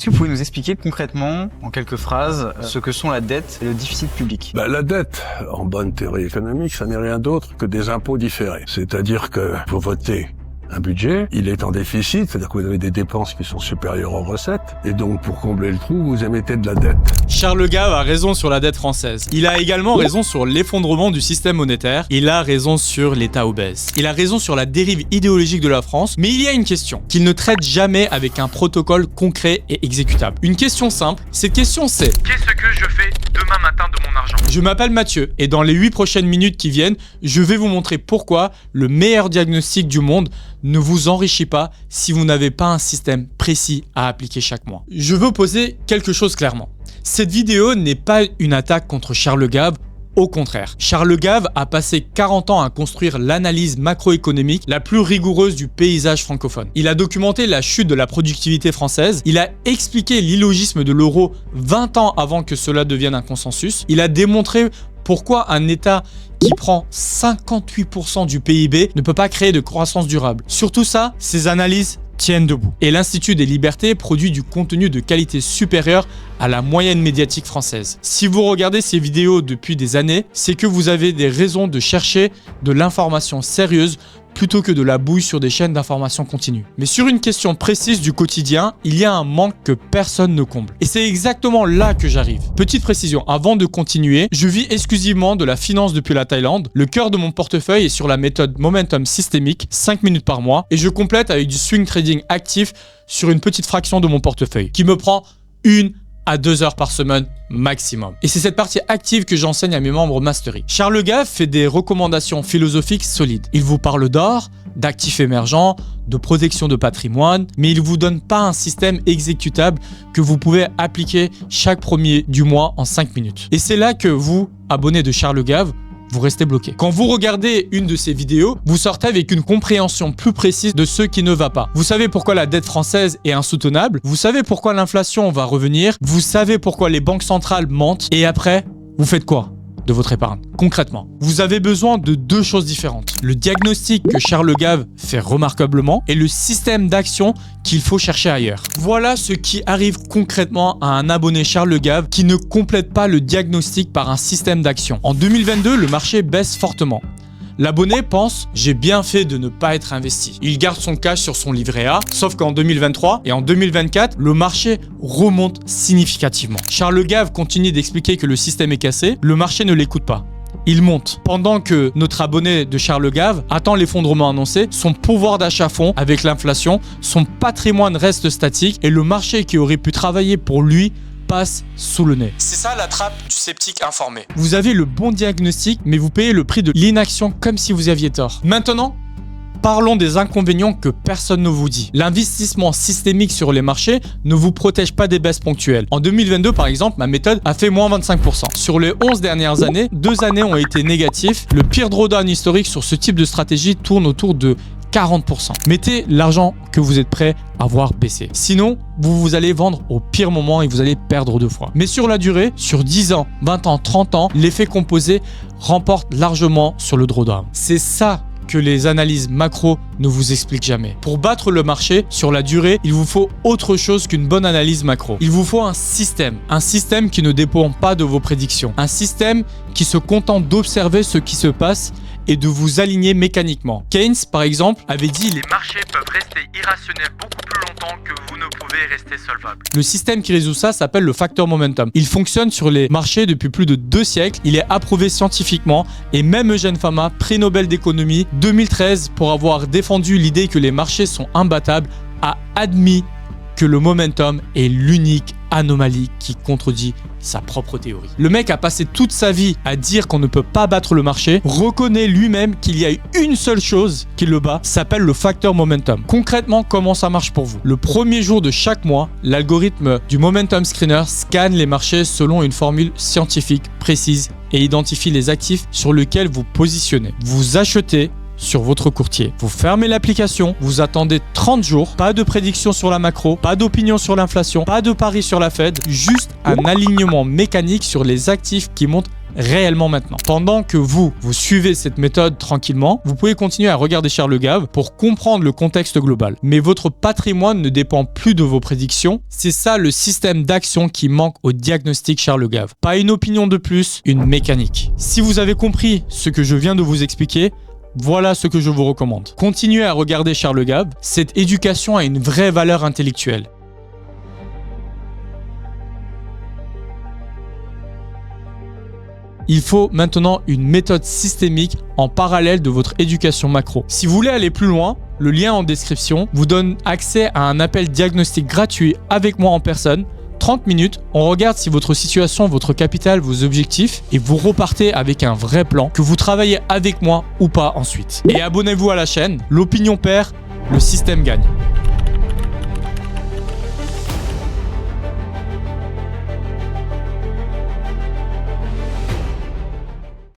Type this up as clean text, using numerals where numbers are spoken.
Est-ce que vous pouvez nous expliquer concrètement, en quelques phrases, ce que sont la dette et le déficit public? La dette, en bonne théorie économique, ça n'est rien d'autre que des impôts différés. C'est-à-dire que vous votez un budget, il est en déficit, c'est-à-dire que vous avez des dépenses qui sont supérieures aux recettes, et donc pour combler le trou, vous émettez de la dette. Charles Gave a raison sur la dette française. Il a également raison sur l'effondrement du système monétaire. Il a raison sur l'État obèse. Il a raison sur la dérive idéologique de la France. Mais il y a une question qu'il ne traite jamais avec un protocole concret et exécutable. Une question simple. Cette question c'est: qu'est-ce que je fais demain matin de mon argent? Je m'appelle Mathieu et dans les 8 prochaines minutes qui viennent, je vais vous montrer pourquoi le meilleur diagnostic du monde ne vous enrichit pas si vous n'avez pas un système précis à appliquer chaque mois. Je veux poser quelque chose clairement. Cette vidéo n'est pas une attaque contre Charles Gave. Au contraire, Charles Gave a passé 40 ans à construire l'analyse macroéconomique la plus rigoureuse du paysage francophone. Il a documenté la chute de la productivité française, il a expliqué l'illogisme de l'euro 20 ans avant que cela devienne un consensus, il a démontré pourquoi un État qui prend 58% du PIB ne peut pas créer de croissance durable. Sur tout ça, ces analyses tiennent debout. Et l'Institut des Libertés produit du contenu de qualité supérieure à la moyenne médiatique française. Si vous regardez ces vidéos depuis des années, c'est que vous avez des raisons de chercher de l'information sérieuse plutôt que de la bouille sur des chaînes d'information continue. Mais sur une question précise du quotidien, il y a un manque que personne ne comble. Et c'est exactement là que j'arrive. Petite précision, avant de continuer, je vis exclusivement de la finance depuis la Thaïlande. Le cœur de mon portefeuille est sur la méthode Momentum systémique, 5 minutes par mois, et je complète avec du swing trading actif sur une petite fraction de mon portefeuille, qui me prend 1 à 2 heures par semaine maximum. Et c'est cette partie active que j'enseigne à mes membres Mastery. Charles Gave fait des recommandations philosophiques solides. Il vous parle d'or, d'actifs émergents, de protection de patrimoine, mais il ne vous donne pas un système exécutable que vous pouvez appliquer chaque premier du mois en 5 minutes. Et c'est là que vous, abonnés de Charles Gave, vous restez bloqué. Quand vous regardez une de ces vidéos, vous sortez avec une compréhension plus précise de ce qui ne va pas. Vous savez pourquoi la dette française est insoutenable, vous savez pourquoi l'inflation va revenir, vous savez pourquoi les banques centrales mentent, et après, vous faites quoi de votre épargne? Concrètement, vous avez besoin de 2 choses différentes. Le diagnostic que Charles Gave fait remarquablement et le système d'action qu'il faut chercher ailleurs. Voilà ce qui arrive concrètement à un abonné Charles Gave qui ne complète pas le diagnostic par un système d'action. En 2022, le marché baisse fortement. L'abonné pense « j'ai bien fait de ne pas être investi ». Il garde son cash sur son livret A, sauf qu'en 2023 et en 2024, le marché remonte significativement. Charles Gave continue d'expliquer que le système est cassé, le marché ne l'écoute pas. Il monte. Pendant que notre abonné de Charles Gave attend l'effondrement annoncé, son pouvoir d'achat fond avec l'inflation, son patrimoine reste statique et le marché qui aurait pu travailler pour lui passe sous le nez. C'est ça la trappe du sceptique informé. Vous avez le bon diagnostic, mais vous payez le prix de l'inaction comme si vous aviez tort. Maintenant, parlons des inconvénients que personne ne vous dit. L'investissement systémique sur les marchés ne vous protège pas des baisses ponctuelles. En 2022, par exemple, ma méthode a fait moins 25%. Sur les 11 dernières années, 2 années ont été négatifs. Le pire drawdown historique sur ce type de stratégie tourne autour de 40%. Mettez l'argent que vous êtes prêt à voir baisser. Sinon, vous allez vendre au pire moment et vous allez perdre 2 fois. Mais sur la durée, sur 10 ans, 20 ans, 30 ans, l'effet composé remporte largement sur le drawdown. C'est ça que les analyses macro ne vous expliquent jamais. Pour battre le marché, sur la durée, il vous faut autre chose qu'une bonne analyse macro. Il vous faut un système qui ne dépend pas de vos prédictions. Un système qui se contente d'observer ce qui se passe et de vous aligner mécaniquement. Keynes, par exemple, avait dit « Les marchés peuvent rester irrationnels beaucoup plus longtemps que vous ne pouvez rester solvable ». Le système qui résout ça s'appelle le facteur momentum. Il fonctionne sur les marchés depuis plus de 2 siècles, il est approuvé scientifiquement et même Eugène Fama, prix Nobel d'économie 2013, pour avoir défendu l'idée que les marchés sont imbattables, a admis que le momentum est l'unique anomalie qui contredit sa propre théorie. Le mec a passé toute sa vie à dire qu'on ne peut pas battre le marché, reconnaît lui-même qu'il y a une seule chose qui le bat, s'appelle le facteur momentum. Concrètement, comment ça marche pour vous? Le premier jour de chaque mois, l'algorithme du Momentum Screener scanne les marchés selon une formule scientifique précise et identifie les actifs sur lesquels vous positionnez. Vous achetez sur votre courtier. Vous fermez l'application, vous attendez 30 jours, pas de prédiction sur la macro, pas d'opinion sur l'inflation, pas de pari sur la Fed, juste un alignement mécanique sur les actifs qui montent réellement maintenant. Pendant que vous suivez cette méthode tranquillement, vous pouvez continuer à regarder Charles Gave pour comprendre le contexte global. Mais votre patrimoine ne dépend plus de vos prédictions. C'est ça le système d'action qui manque au diagnostic Charles Gave. Pas une opinion de plus, une mécanique. Si vous avez compris ce que je viens de vous expliquer, voilà ce que je vous recommande. Continuez à regarder Charles Gave. Cette éducation a une vraie valeur intellectuelle. Il faut maintenant une méthode systémique en parallèle de votre éducation macro. Si vous voulez aller plus loin, le lien en description vous donne accès à un appel diagnostic gratuit avec moi en personne. 30 minutes, on regarde si votre situation, votre capital, vos objectifs et vous repartez avec un vrai plan que vous travaillez avec moi ou pas ensuite. Et abonnez-vous à la chaîne, l'opinion perd, le système gagne.